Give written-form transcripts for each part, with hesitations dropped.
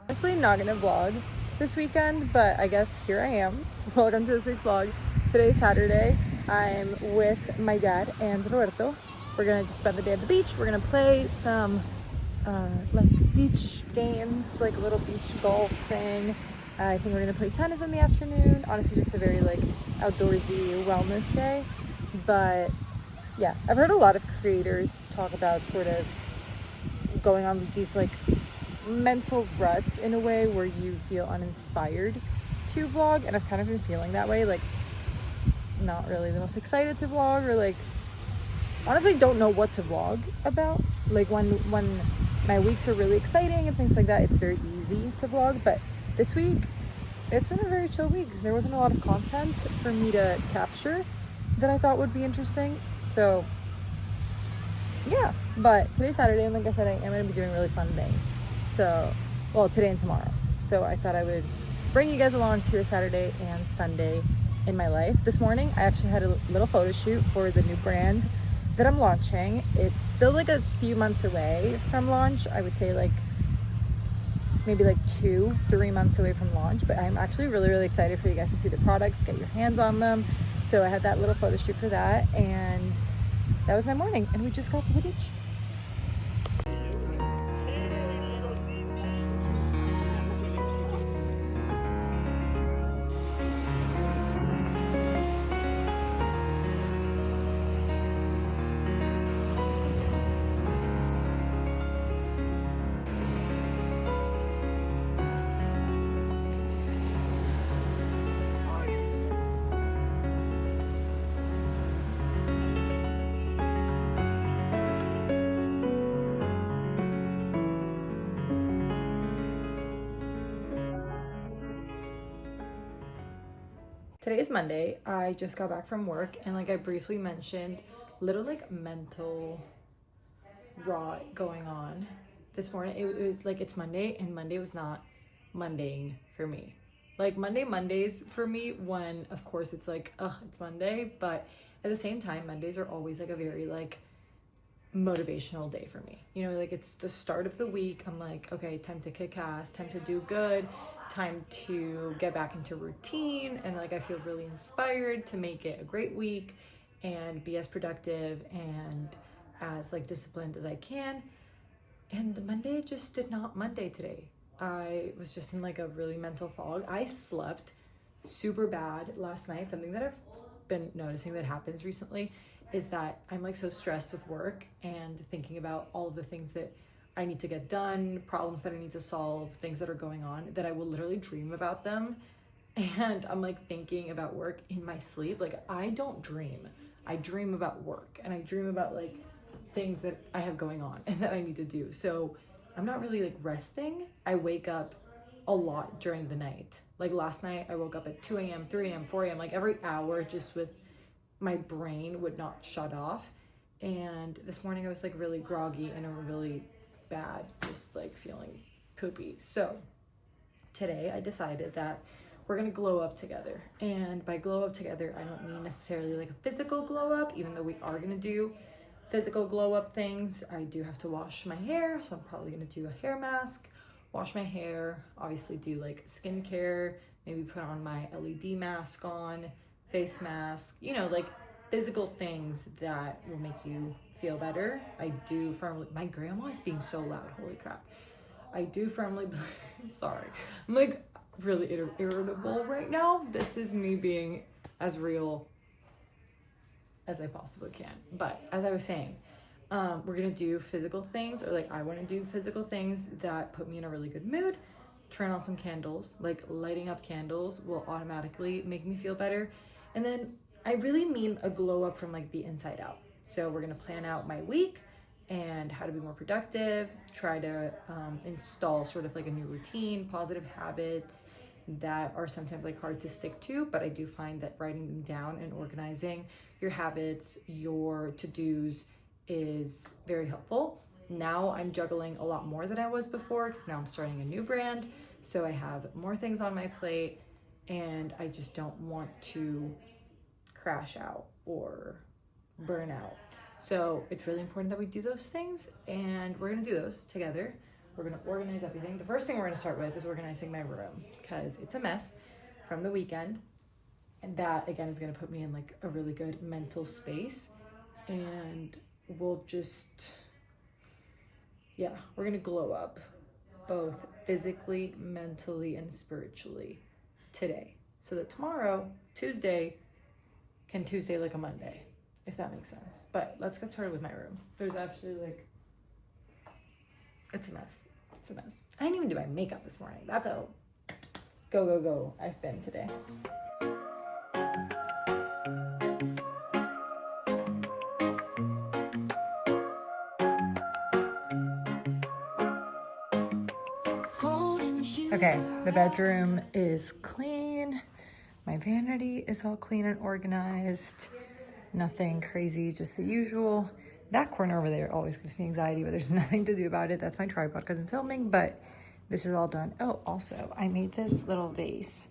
Honestly, not gonna vlog this weekend, but I guess here I am. Welcome to this week's vlog. Today's Saturday. I'm with my dad and Roberto. We're gonna just spend the day at the beach. We're gonna play some like beach games, like a little beach golf thing. I think we're gonna play tennis in the afternoon. Honestly, just a very like outdoorsy wellness day. But yeah, I've heard a lot of creators talk about sort of going on these like mental ruts in a way where you feel uninspired to vlog, and I've kind of been feeling that way, like not really the most excited to vlog, or like honestly don't know what to vlog about. Like when my weeks are really exciting and things like that, it's very easy to vlog, but this week it's been a very chill week. There wasn't a lot of content for me to capture that I thought would be interesting, so yeah. But today's Saturday, and like I said, I am going to be doing really fun things. So, well, today and tomorrow. So I thought I would bring you guys along to a Saturday and Sunday in my life. This morning, I actually had a little photo shoot for the new brand that I'm launching. It's still like a few months away from launch. I would say like maybe like 2-3 months away from launch, but I'm actually really excited for you guys to see the products, get your hands on them. So I had that little photo shoot for that, and that was my morning, and we just got to the beach. Today is Monday. I just got back from work, and like I briefly mentioned, little like mental rot going on this morning. It was like it's Monday, and Monday was not Mondaying for me. Like Mondays for me, when of course it's like, it's Monday, but at the same time, Mondays are always like a very like motivational day for me. You know, like it's the start of the week. I'm like, okay, time to kick ass, time to do good, time to get back into routine, and like I feel really inspired to make it a great week and be as productive and as like disciplined as I can. And Monday just did not Monday today. I was just in like a really mental fog. I slept super bad last night. Something that I've been noticing that happens recently is that I'm like so stressed with work and thinking about all of the things that I need to get done, problems that I need to solve, things that are going on, that I will literally dream about them. And I'm like thinking about work in my sleep. Like I don't dream. I dream about work, and I dream about like things that I have going on and that I need to do. So I'm not really like resting. I wake up a lot during the night. Like last night I woke up at 2 a.m., 3 a.m., 4 a.m., like every hour, just with my brain would not shut off. And this morning I was like really groggy and really bad, just like feeling poopy. So today I decided that we're gonna glow up together. And by glow up together, I don't mean necessarily like a physical glow up, even though we are gonna do physical glow up things. I do have to wash my hair, so I'm probably gonna do a hair mask, wash my hair, obviously do like skincare, maybe put on my LED mask on, face mask, you know, like physical things that will make you feel better. I do firmly, my grandma is being so loud, holy crap. I do firmly, sorry, I'm like really irritable right now. This is me being as real as I possibly can. But as I was saying, we're gonna do physical things, or like I wanna do physical things that put me in a really good mood. Turn on some candles, like lighting up candles will automatically make me feel better. And then I really mean a glow up from like the inside out. So we're gonna plan out my week and how to be more productive, try to install sort of like a new routine, positive habits that are sometimes like hard to stick to, but I do find that writing them down and organizing your habits, your to-dos is very helpful. Now I'm juggling a lot more than I was before because now I'm starting a new brand. So I have more things on my plate, and I just don't want to crash out or burn out. So it's really important that we do those things, and we're gonna do those together. We're gonna organize everything. The first thing we're gonna start with is organizing my room because it's a mess from the weekend. And that again is gonna put me in like a really good mental space. And we'll just, yeah, we're gonna glow up both physically, mentally, and spiritually today. So that tomorrow, Tuesday, can Tuesday like a Monday, if that makes sense. But let's get started with my room. There's actually like, it's a mess. It's a mess. I didn't even do my makeup this morning. That's how go I've been today. Okay, the bedroom is clean. My vanity is all clean and organized. Nothing crazy, just the usual. That corner over there always gives me anxiety, but there's nothing to do about it. That's my tripod because I'm filming, but this is all done. Oh, also, I made this little vase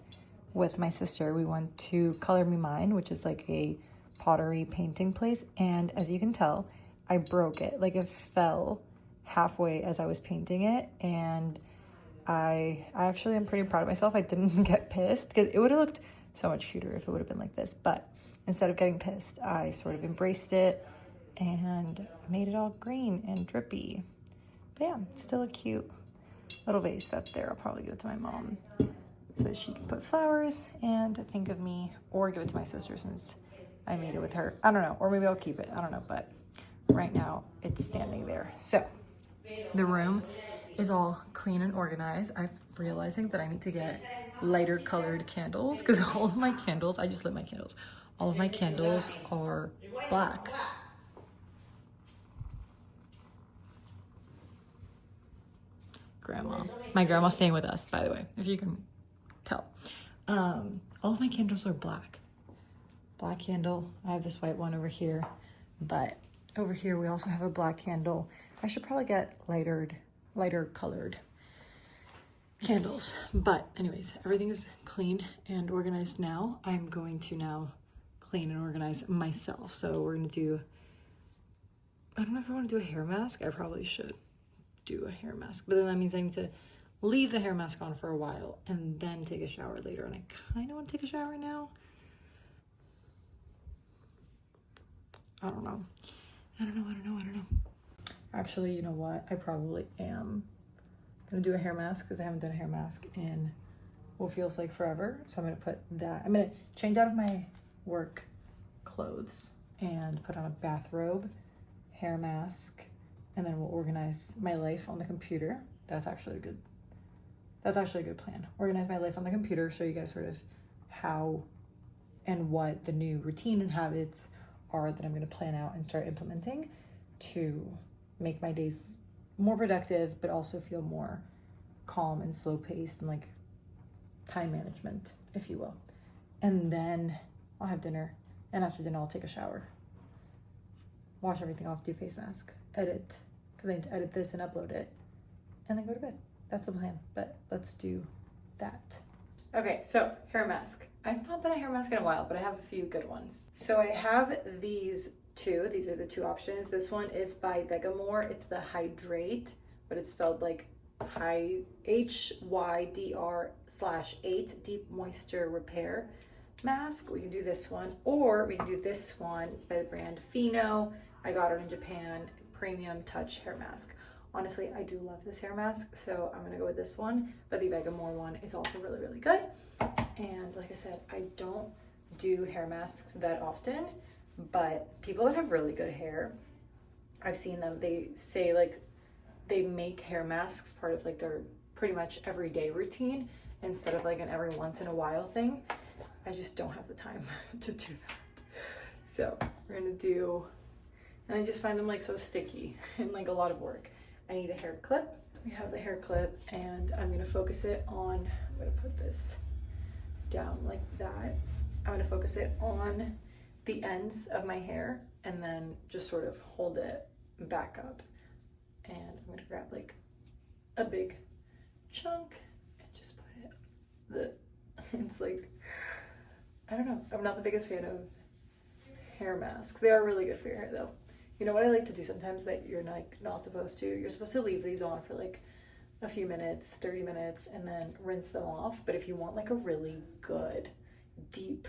with my sister. We went to Color Me Mine, which is like a pottery painting place. And as you can tell, I broke it. Like it fell halfway as I was painting it. And I actually am pretty proud of myself. I didn't get pissed because it would have looked so much cuter if it would have been like this. But instead of getting pissed, I sort of embraced it and made it all green and drippy. But yeah, still a cute little vase that's there. I'll probably give it to my mom so that she can put flowers and think of me, or give it to my sister since I made it with her. I don't know, or maybe I'll keep it. I don't know, but right now it's standing there. So the room is all clean and organized. I'm realizing that I need to get lighter colored candles because all of my candles, I just lit my candles. All of my candles are black. Grandma. My grandma's staying with us, by the way, if you can tell. All of my candles are black. Black candle. I have this white one over here, but over here we also have a black candle. I should probably get lighter colored candles. But anyways, everything is clean and organized now. I'm going to now clean and organize myself. So we're gonna do, I don't know if I want to do a hair mask. I probably should do a hair mask, but then that means I need to leave the hair mask on for a while and then take a shower later. And I kind of want to take a shower now. I don't know. Actually, you know what? I probably am gonna do a hair mask because I haven't done a hair mask in what feels like forever. So I'm gonna put that. I'm gonna change out of my work clothes and put on a bathrobe, hair mask, and then we'll organize my life on the computer. That's actually a good plan. Organize my life on the computer, show you guys sort of how and what the new routine and habits are that I'm gonna plan out and start implementing to make my days more productive, but also feel more calm and slow paced and like time management, if you will. And then I'll have dinner, and after dinner I'll take a shower, wash everything off, do face mask, edit, because I need to edit this and upload it, and then go to bed. That's the plan, but let's do that. Okay, so hair mask. I've not done a hair mask in a while, but I have a few good ones. So I have these two. These are the two options. This one is by Vegamore. It's the Hydrate, but it's spelled like HYDR/8 Deep Moisture Repair Mask. We can do this one, or we can do this one. It's by the brand Fino. I got it in Japan. Premium Touch Hair Mask. Honestly, I do love this hair mask, so I'm gonna go with this one. But the Vegamore one is also really, really good. And like I said, I don't do hair masks that often, but people that have really good hair, I've seen them, they say like they make hair masks part of like their pretty much everyday routine instead of like an every once in a while thing. I just don't have the time to do that. So we're gonna do, and I just find them like so sticky and like a lot of work. I need a hair clip. We have the hair clip, and I'm gonna focus it on, I'm gonna put this down like that. I'm gonna focus it on the ends of my hair and then just sort of hold it back up. And I'm gonna grab like a big chunk and just put it, it's like, I don't know, I'm not the biggest fan of hair masks. They are really good for your hair though. You know what I like to do sometimes that you're like not supposed to? You're supposed to leave these on for like a few minutes, 30 minutes, and then rinse them off. But if you want like a really good, deep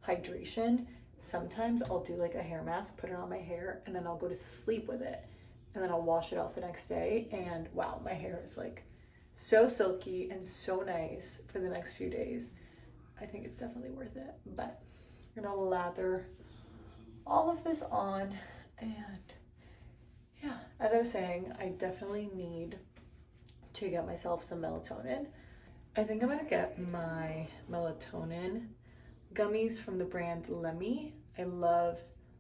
hydration, sometimes I'll do like a hair mask, put it on my hair, and then I'll go to sleep with it. And then I'll wash it off the next day. And wow, my hair is like so silky and so nice for the next few days. I think it's definitely worth it. But I'm gonna lather all of this on. And yeah, as I was saying, I definitely need to get myself some melatonin. I think I'm gonna get my melatonin gummies from the brand Lemmy. I love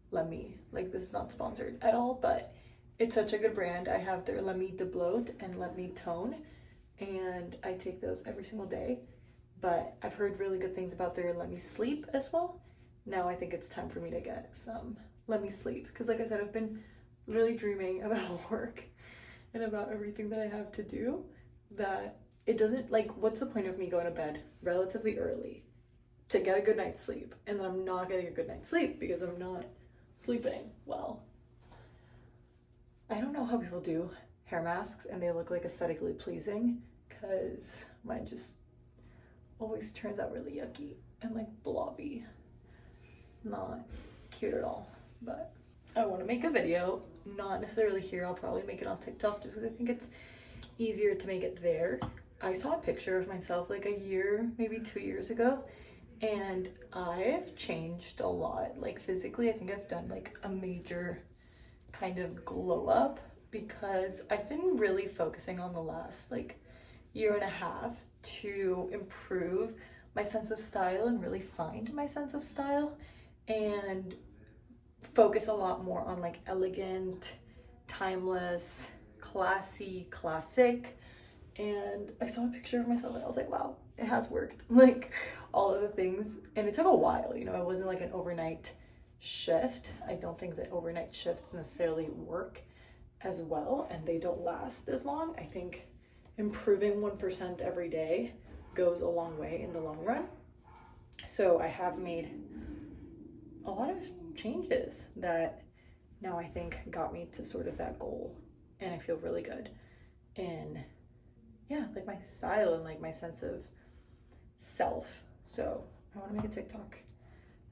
Lemmy. Like, this is not sponsored at all, but it's such a good brand. I have their Lemmy de Bloat and Lemmy Tone, and I take those every single day. But I've heard really good things about their Lemmy Sleep as well. Now I think it's time for me to get some Lemmy Sleep, because like I said, I've been literally dreaming about work and about everything that I have to do, that it doesn't, like, what's the point of me going to bed relatively early to get a good night's sleep, and then I'm not getting a good night's sleep because I'm not sleeping well. I don't know how people do hair masks and they look like aesthetically pleasing, because mine just always turns out really yucky and like blobby. Not cute at all. But I want to make a video, not necessarily here. I'll probably make it on TikTok just because I think it's easier to make it there. I saw a picture of myself like a year, maybe 2 years ago, and I've changed a lot. Like physically, I think I've done like a major kind of glow up, because I've been really focusing on the last like year and a half to improve my sense of style and really find my sense of style, and focus a lot more on like elegant, timeless, classy, classic. And I saw a picture of myself and I was like, wow, it has worked. Like all of the things, and it took a while, you know, it wasn't like an overnight shift. I don't think that overnight shifts necessarily work as well, and they don't last as long. I think improving 1% every day goes a long way in the long run. So I have made a lot of changes that now I think got me to sort of that goal, and I feel really good in, yeah, like my style and like my sense of self. So I want to make a TikTok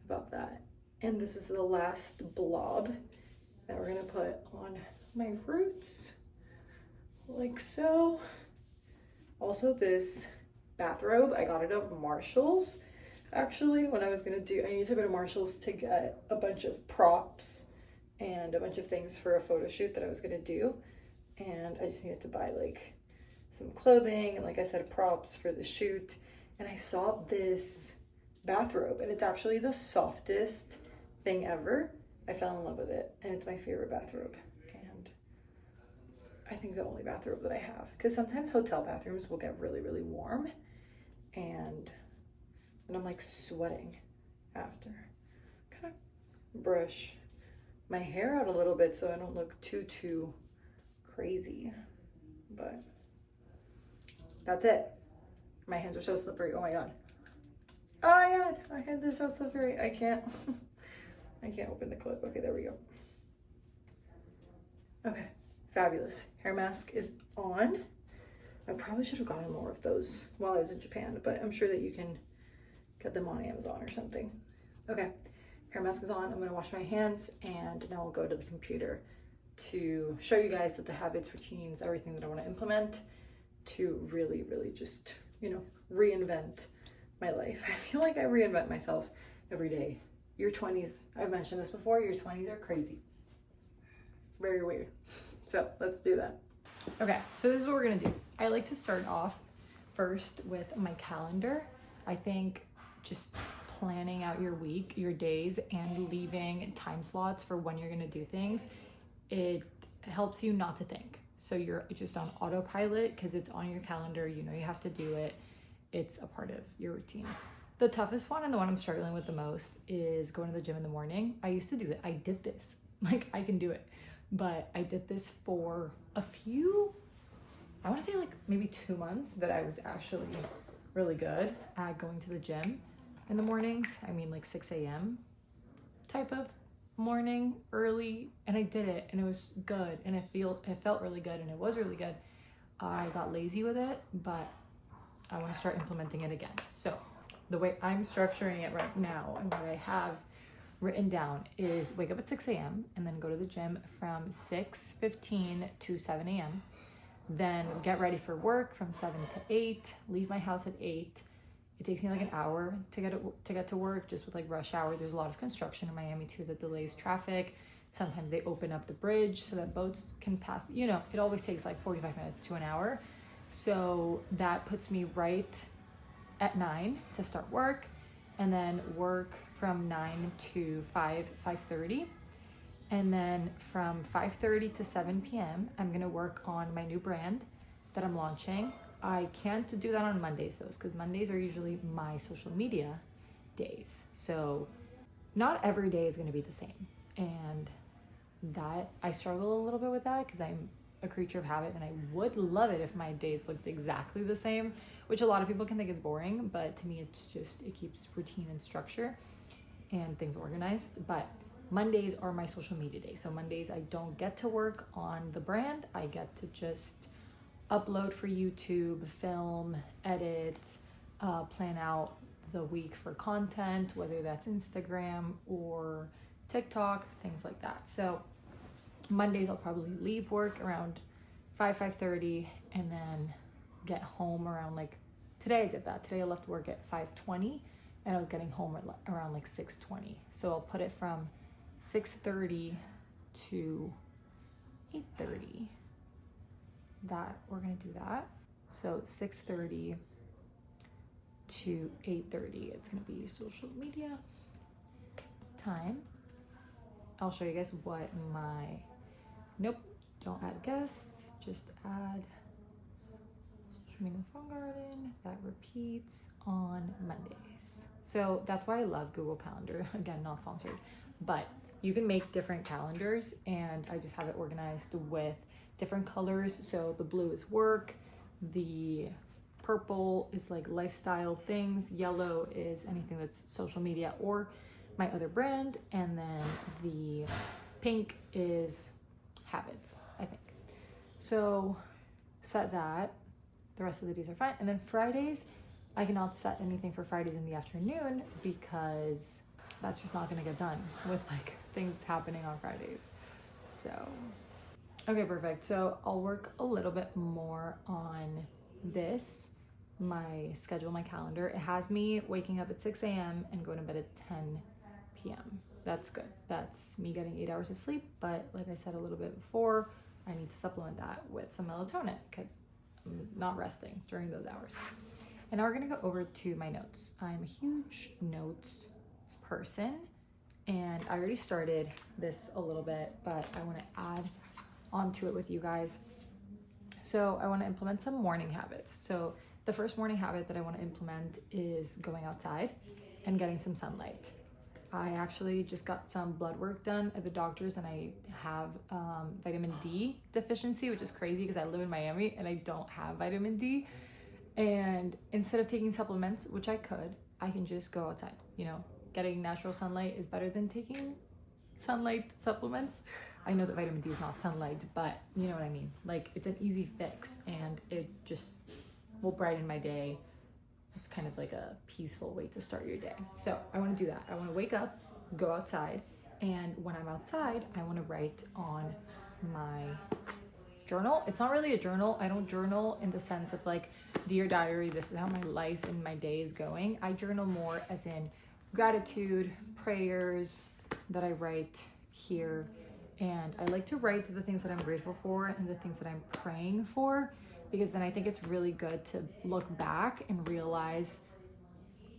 about that. And this is the last blob that we're gonna put on my roots, like so. Also, this bathrobe, I got it at Marshall's. Actually, when I was gonna do, I need to go to Marshall's to get a bunch of props and a bunch of things for a photo shoot that I was gonna do. And I just needed to buy like some clothing and, like I said, props for the shoot. And I saw this bathrobe, and it's actually the softest thing ever. I fell in love with it, and it's my favorite bathrobe. And it's, I think, the only bathrobe that I have, because sometimes hotel bathrooms will get really, really warm, and I'm like sweating after. Kind of brush my hair out a little bit so I don't look too crazy, but that's it. My hands are so slippery. Oh my god. Oh my god, my hands are so slippery. I can't open the clip. Okay, there we go. Okay, fabulous. Hair mask is on. I probably should have gotten more of those while I was in Japan, but I'm sure that you can get them on Amazon or something. Okay, hair mask is on. I'm gonna wash my hands, and now I'll go to the computer to show you guys that the habits, routines, everything that I want to implement to really, really just, you know, reinvent my life. I feel like I reinvent myself every day. Your 20s, I've mentioned this before, your 20s are crazy. Very weird. So let's do that. Okay, so this is what we're gonna do. I like to start off first with my calendar. I think just planning out your week, your days, and leaving time slots for when you're gonna do things, it helps you not to think. So you're just on autopilot because it's on your calendar, you know you have to do it. It's a part of your routine. The toughest one, and the one I'm struggling with the most, is going to the gym in the morning. I used to do that. I did this. Like, I can do it. But I did this for a few, I want to say like maybe 2 months, that I was actually really good at going to the gym in the mornings. I mean, like 6 a.m. type of morning, early, and I did it, and it was good, and it felt really good, and it was really good. I got lazy with it, but I want to start implementing it again. So the way I'm structuring it right now and what I have written down is wake up at 6 a.m. and then go to the gym from 6:15 to 7 a.m. Then get ready for work from 7 to 8, leave my house at 8. It takes me like an hour to get to work, just with like rush hour. There's a lot of construction in Miami too that delays traffic. Sometimes they open up the bridge so that boats can pass. You know, it always takes like 45 minutes to an hour. So that puts me right at 9 to start work, and then work from 9 to 5:30. And then from 5:30 to 7 p.m., I'm gonna work on my new brand that I'm launching. I can't do that on Mondays though, because Mondays are usually my social media days. So not every day is gonna be the same. And that I struggle a little bit with that because I'm a creature of habit, and I would love it if my days looked exactly the same, which a lot of people can think is boring, but to me it's just, it keeps routine and structure and things organized. But Mondays are my social media day. So Mondays I don't get to work on the brand. I get to just upload for YouTube, film, edit, plan out the week for content, whether that's Instagram or TikTok, things like that. So Mondays I'll probably leave work around 5:30 and then get home around like, today I did that. Today I left work at 5:20 and I was getting home around like 6:20. So I'll put it from 6:30 to 8:30. That we're gonna do that. So 6:30 to 8:30, it's gonna be social media time. I'll show you guys what my, nope, don't add guests, just add social media phone garden. That repeats on Mondays. So that's why I love Google Calendar. Again, not sponsored, but you can make different calendars, and I just have it organized with different colors. So the blue is work, the purple is like lifestyle things, yellow is anything that's social media or my other brand, and then the pink is habits, I think. So set that. The rest of the days are fine. And then Fridays, I cannot set anything for Fridays in the afternoon because that's just not gonna get done with like things happening on Fridays. So, okay, perfect. So I'll work a little bit more on this, my schedule, my calendar. It has me waking up at 6 a.m. and going to bed at 10 p.m. That's good. That's me getting 8 hours of sleep. But like I said a little bit before, I need to supplement that with some melatonin because I'm not resting during those hours. And now we're gonna go over to my notes. I'm a huge notes person, and I already started this a little bit, but I wanna add onto it with you guys. So I wanna implement some morning habits. So the first morning habit that I wanna implement is going outside and getting some sunlight. I actually just got some blood work done at the doctor's, and I have vitamin D deficiency, which is crazy because I live in Miami and I don't have vitamin D. And instead of taking supplements, which I could, I can just go outside. You know, getting natural sunlight is better than taking sunlight supplements. I know that vitamin D is not sunlight, but you know what I mean. Like, it's an easy fix and it just will brighten my day. It's kind of like a peaceful way to start your day. So I want to do that. I want to wake up, go outside, and when I'm outside, I want to write on my journal. It's not really a journal. I don't journal in the sense of like, dear diary, this is how my life and my day is going. I journal more as in gratitude, prayers that I write here. And I like to write the things that I'm grateful for and the things that I'm praying for, because then I think it's really good to look back and realize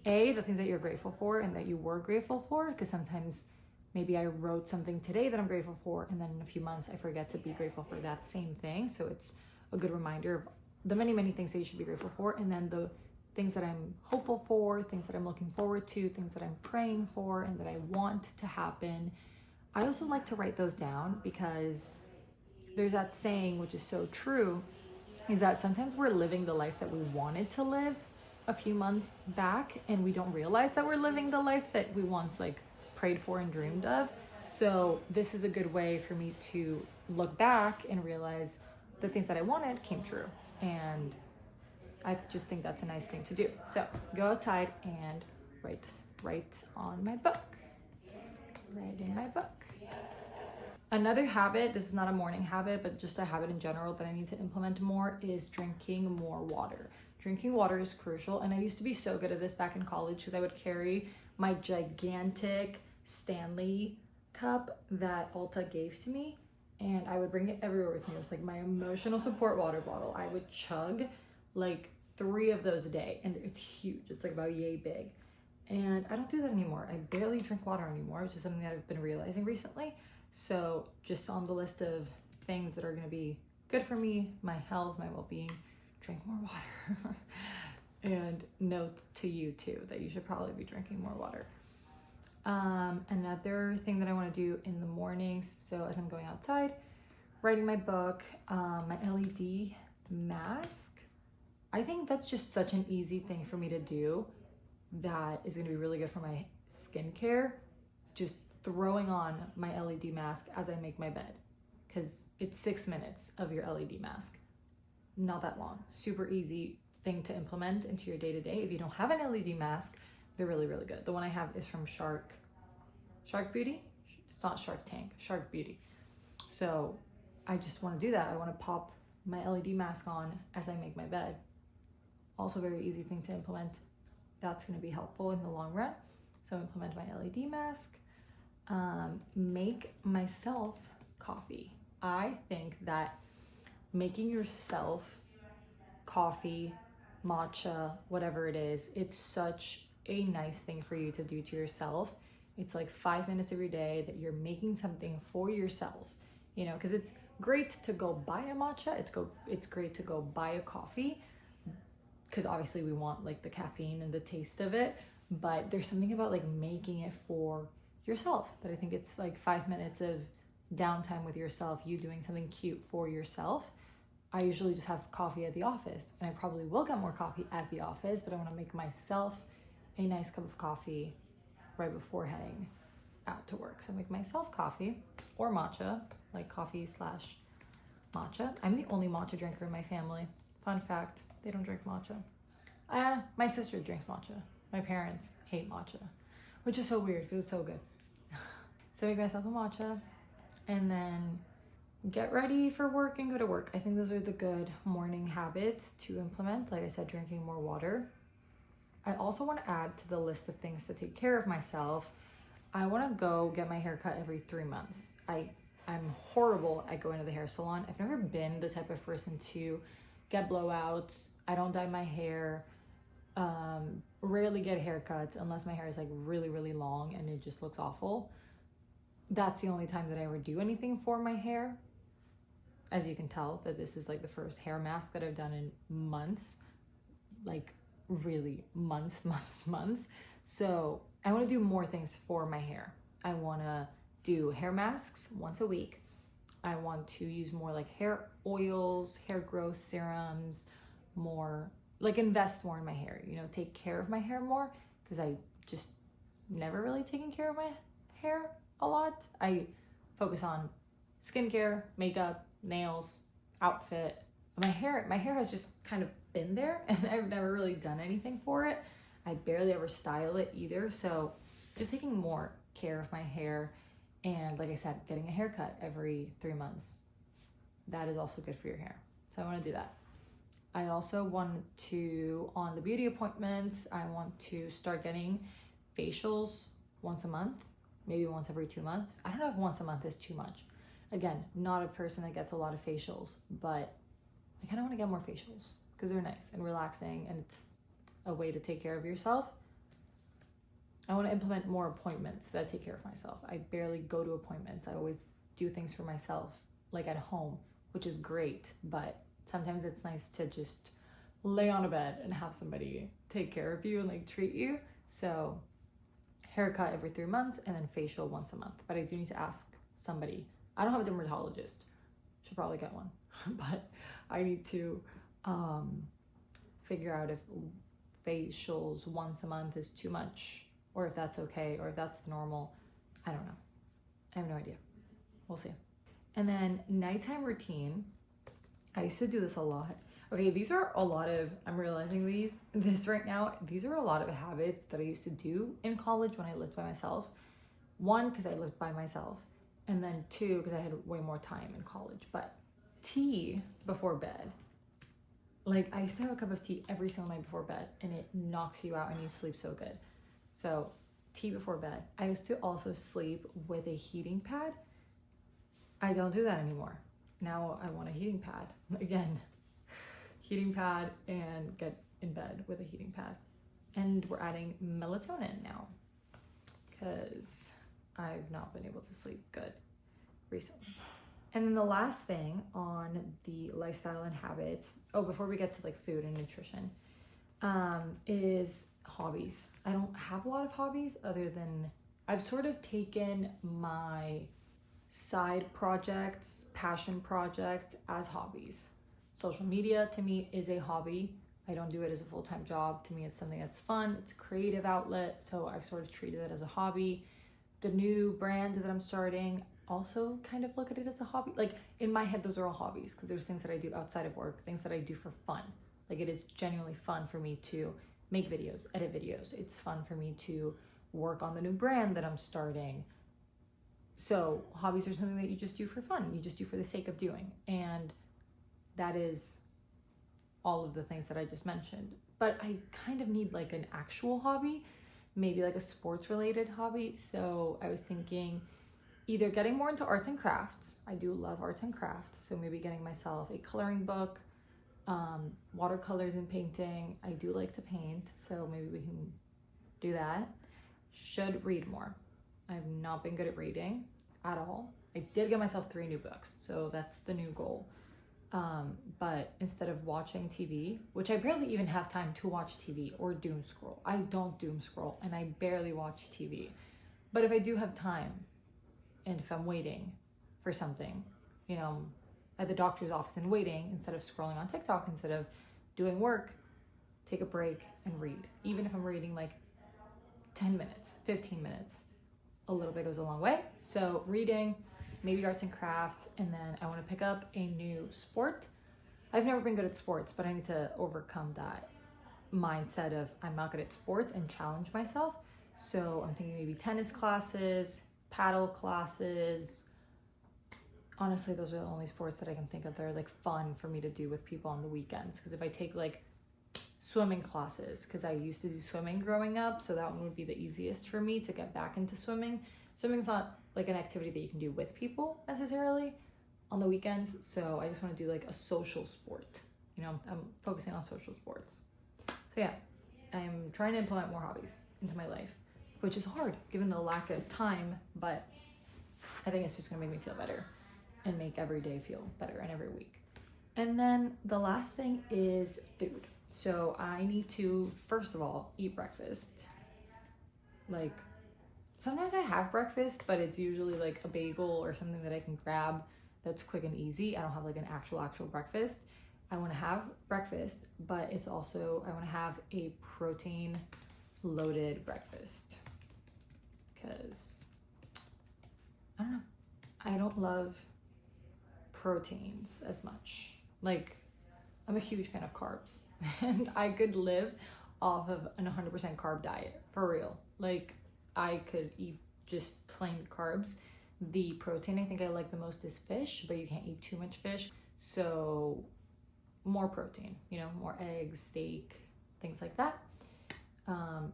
the things that you're grateful for and that you were grateful for, because sometimes maybe I wrote something today that I'm grateful for, and then in a few months I forget to be grateful for that same thing. So it's a good reminder of the many, many things that you should be grateful for, and then the things that I'm hopeful for, things that I'm looking forward to, things that I'm praying for and that I want to happen. I also like to write those down because there's that saying, which is so true, is that sometimes we're living the life that we wanted to live a few months back, and we don't realize that we're living the life that we once like prayed for and dreamed of. So this is a good way for me to look back and realize the things that I wanted came true. And I just think that's a nice thing to do. So go outside and write on my book. Write in my book. Another habit, this is not a morning habit, but just a habit in general that I need to implement more, is drinking more water. Drinking water is crucial, and I used to be so good at this back in college because I would carry my gigantic Stanley cup that Ulta gave to me, and I would bring it everywhere with me. It was like my emotional support water bottle. I would chug like 3 of those a day, and it's huge. It's like about yay big. And I don't do that anymore. I barely drink water anymore, which is something that I've been realizing recently. So just on the list of things that are going to be good for me, my health, my well-being, drink more water. And note to you too that you should probably be drinking more water. Another thing that I want to do in the mornings, so as I'm going outside, writing my book, my LED mask. I think that's just such an easy thing for me to do that is going to be really good for my skincare. Just throwing on my LED mask as I make my bed, because it's 6 minutes of your LED mask. Not that long. Super easy thing to implement into your day-to-day. If you don't have an LED mask, they're really, really good. The one I have is from Shark Beauty. It's not Shark Tank, Shark Beauty. So I just want to do that. I want to pop my LED mask on as I make my bed. Also very easy thing to implement. That's going to be helpful in the long run. So implement my LED mask. Make myself coffee. I think that making yourself coffee, matcha, whatever it is, it's such a nice thing for you to do to yourself. It's like 5 minutes every day that you're making something for yourself, you know, because it's great to go buy a matcha. It's great to go buy a coffee, because obviously we want like the caffeine and the taste of it, but there's something about like making it for yourself that I think it's like 5 minutes of downtime with yourself, you doing something cute for yourself. I usually just have coffee at the office, and I probably will get more coffee at the office, but I want to make myself a nice cup of coffee right before heading out to work. So I make myself coffee or matcha, like coffee / matcha. I'm the only matcha drinker in my family. Fun fact, they don't drink matcha. My sister drinks matcha. My parents hate matcha, which is so weird because it's so good. So I make myself a matcha and then get ready for work and go to work. I think those are the good morning habits to implement. Like I said, drinking more water. I also want to add to the list of things to take care of myself. I want to go get my hair cut every 3 months. I'm horrible at going to the hair salon. I've never been the type of person to get blowouts. I don't dye my hair. Rarely get haircuts unless my hair is like really, really long and it just looks awful. That's the only time that I ever do anything for my hair. As you can tell, that this is like the first hair mask that I've done in months, like really months. So I want to do more things for my hair. I want to do hair masks once a week. I want to use more like hair oils, hair growth serums, more like invest more in my hair, you know, take care of my hair more, because I just never really taken care of my hair a lot. I focus on skincare, makeup, nails, outfit. My hair has just kind of been there, and I've never really done anything for it. I barely ever style it either. So just taking more care of my hair, and like I said, getting a haircut every 3 months. That is also good for your hair. So I want to do that. I also want to, on the beauty appointments, I want to start getting facials once a month, maybe once every 2 months. I don't know if once a month is too much. Again, not a person that gets a lot of facials, but I kind of want to get more facials because they're nice and relaxing, and it's a way to take care of yourself. I want to implement more appointments that I take care of myself. I barely go to appointments. I always do things for myself, like at home, which is great, but sometimes it's nice to just lay on a bed and have somebody take care of you and like treat you. So haircut every 3 months and then facial once a month. But I do need to ask somebody. I don't have a dermatologist. Should probably get one. But I need to figure out if facials once a month is too much, or if that's okay, or if that's normal. I don't know. I have no idea. We'll see. And then nighttime routine. I used to do this a lot. Okay, these are a lot of, I'm realizing this right now, these are a lot of habits that I used to do in college when I lived by myself. One, because I lived by myself, and then two, because I had way more time in college. But tea before bed. Like, I used to have a cup of tea every single night before bed, and it knocks you out and you sleep so good. So, tea before bed. I used to also sleep with a heating pad. I don't do that anymore. Now I want a heating pad. Again, heating pad, and get in bed with a heating pad. And we're adding melatonin now because I've not been able to sleep good recently. And then the last thing on the lifestyle and habits, before we get to like food and nutrition, is hobbies. I don't have a lot of hobbies other than I've sort of taken my side projects, passion projects as hobbies. Social media to me is a hobby. I don't do it as a full-time job. To me, it's something that's fun. It's a creative outlet. So I've sort of treated it as a hobby. The new brand that I'm starting, also kind of look at it as a hobby. Like in my head, those are all hobbies because there's things that I do outside of work, things that I do for fun. Like it is genuinely fun for me to make videos, edit videos. It's fun for me to work on the new brand that I'm starting. So hobbies are something that you just do for fun. You just do for the sake of doing. And that is all of the things that I just mentioned. But I kind of need like an actual hobby, maybe like a sports related hobby. So I was thinking either getting more into arts and crafts. I do love arts and crafts. So maybe getting myself a coloring book, watercolors and painting. I do like to paint. So maybe we can do that. Should read more. I've not been good at reading at all. I did get myself 3 new books. So that's the new goal. But instead of watching TV, which I barely even have time to watch TV or doom scroll. I don't doom scroll and I barely watch TV. But if I do have time and if I'm waiting for something, at the doctor's office and waiting, instead of scrolling on TikTok, instead of doing work, take a break and read. Even if I'm reading like 10 minutes, 15 minutes, a little bit goes a long way. So reading, maybe arts and crafts, and then I want to pick up a new sport. I've never been good at sports, but I need to overcome that mindset of I'm not good at sports and challenge myself. So I'm thinking maybe tennis classes, paddle classes. Honestly, those are the only sports that I can think of that are like fun for me to do with people on the weekends. Because if I take like swimming classes, because I used to do swimming growing up, so that one would be the easiest for me to get back into swimming. Swimming's not like an activity that you can do with people necessarily on the weekends, so I just want to do like a social sport. I'm focusing on social sports. So yeah, I'm trying to implement more hobbies into my life, which is hard given the lack of time, but I think it's just gonna make me feel better and make every day feel better and every week. And then the last thing is food. So I need to, first of all, eat breakfast. Like, sometimes I have breakfast, but it's usually like a bagel or something that I can grab that's quick and easy. I don't have like an actual breakfast. I want to have breakfast, but it's also, I want to have a protein loaded breakfast because I don't know. I don't love proteins as much. Like, I'm a huge fan of carbs and I could live off of an 100% carb diet for real. Like, I could eat just plain carbs. The protein I think I like the most is fish, but you can't eat too much fish. So more protein, more eggs, steak, things like that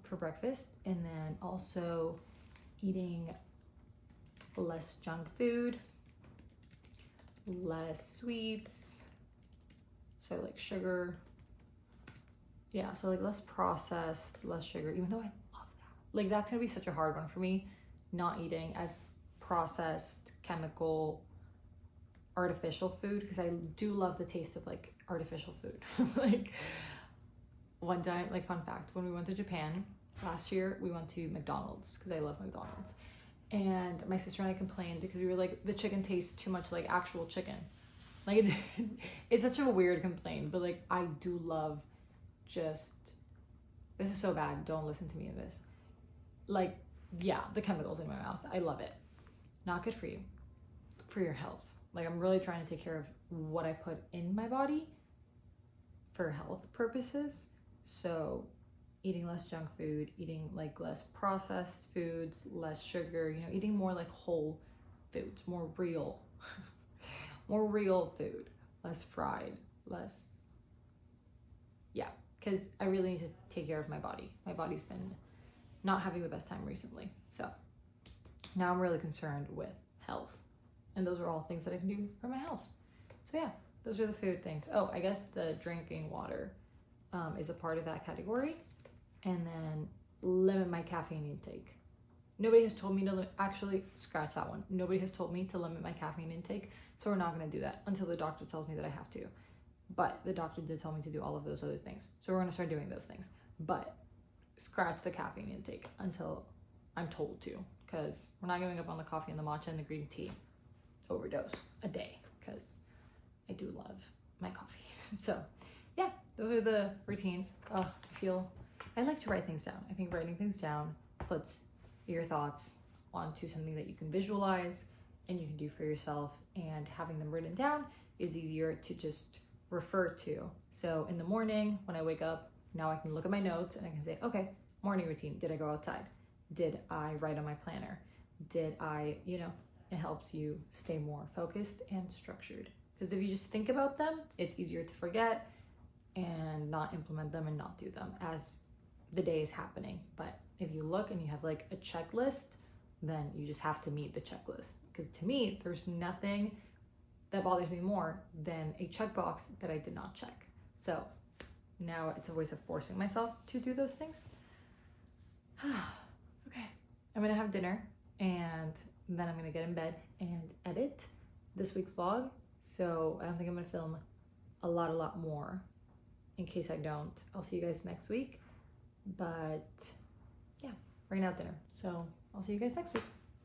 for breakfast. And then also eating less junk food, less sweets, so like sugar. Yeah, so like less processed, less sugar, even though I love that. Like that's gonna be such a hard one for me, not eating as processed, chemical, artificial food, because I do love the taste of like artificial food. Like one time, like fun fact, when we went to Japan last year, we went to McDonald's because I love McDonald's. And my sister and I complained because we were like, the chicken tastes too much like actual chicken. Like it's such a weird complaint, but like I do love this is so bad, don't listen to me in this. Like, yeah, the chemicals in my mouth, I love it. Not good for you, for your health. Like I'm really trying to take care of what I put in my body for health purposes. So eating less junk food, eating like less processed foods, less sugar, you know, eating more like whole foods, more real, more real food, less fried, less, yeah, because I really need to take care of my body. My body's been not having the best time recently. So now I'm really concerned with health. And those are all things that I can do for my health. So yeah, those are the food things. Oh, I guess the drinking water is a part of that category. And then limit my caffeine intake. Nobody has told me to actually scratch that one. Nobody has told me to limit my caffeine intake. So we're not going to do that until the doctor tells me that I have to. But the doctor did tell me to do all of those other things. So we're going to start doing those things. But scratch the caffeine intake until I'm told to. Because we're not giving up on the coffee and the matcha and the green tea overdose a day. Because I do love my coffee. So yeah, those are the routines. Oh, I like to write things down. I think writing things down puts your thoughts onto something that you can visualize and you can do for yourself. And having them written down is easier to just refer to. So in the morning when I wake up, now I can look at my notes and I can say, okay, morning routine. Did I go outside? Did I write on my planner? Did I, you know, it helps you stay more focused and structured. Because if you just think about them, it's easier to forget and not implement them and not do them as the day is happening. But if you look and you have like a checklist, then you just have to meet the checklist. Because to me, there's nothing that bothers me more than a checkbox that I did not check. So now it's a ways of forcing myself to do those things. Okay, I'm gonna have dinner and then I'm gonna get in bed and edit this week's vlog. So I don't think I'm gonna film a lot more. In case I don't, I'll see you guys next week. But yeah, we're gonna have dinner. So I'll see you guys next week.